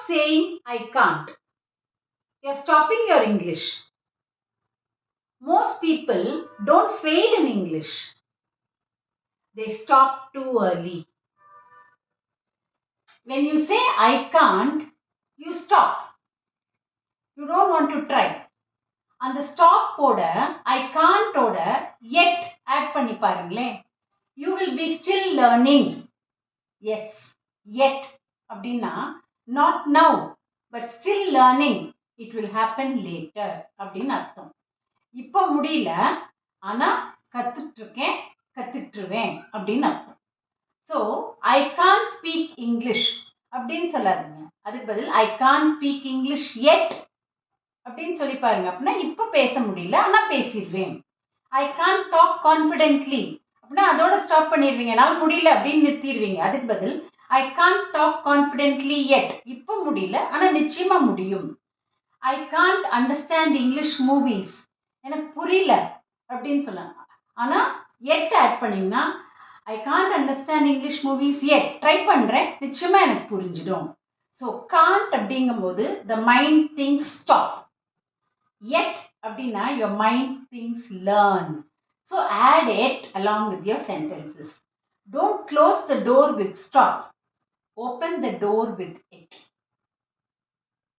saying I can't. You're stopping your English. Most people don't fail in English. They stop too early. When you say I can't, you stop. You don't want to try. அந்த stop ஓட I can't ஓட yet add பண்ணி பாருங்களேன். You will be still learning. Yes, yet அப்படின்னா not now but still learning. It will happen later அப்படின்னு அர்த்தம். இப்போ முடியல ஆனா கத்துட்டுருக்கேன் கத்துட்டுருவேன் அப்படின்னு அர்த்தம். So I can't speak English அப்படின்னு சொல்லாதீங்க. அதுக்கு பதில் I can't speak English yet அப்படின்னு சொல்லி பாருங்க. அப்படின்னா இப்போ பேச முடியல ஆனா பேசிடுவேன். ஐ கான்ட் டாக் கான்ஃபிடென்ட்லி அப்படின்னா அதோட ஸ்டாப் பண்ணிடுவீங்க. என்னால் முடியல அப்படின்னு நிறுத்திடுவீங்க. அதுக்கு பதில் I can't talk confidently yet. இப்போ முடியல ஆனா நிச்சயமா முடியும். I can't understand English movies. எனக்கு புரியல அப்படின்னு சொல்லலாம். ஆனா yet ஆட் பண்ணீங்கன்னா I can't understand English movies yet. Try பண்றேன் நிச்சயமா எனக்கு புரிஞ்சிடும். ஸோ கான்ட் அப்படிங்கும்போது the mind things stop. Yet அப்படின்னா your mind thinks learn. So add it along with your sentences. Don't close the door with stop. Open the door with it.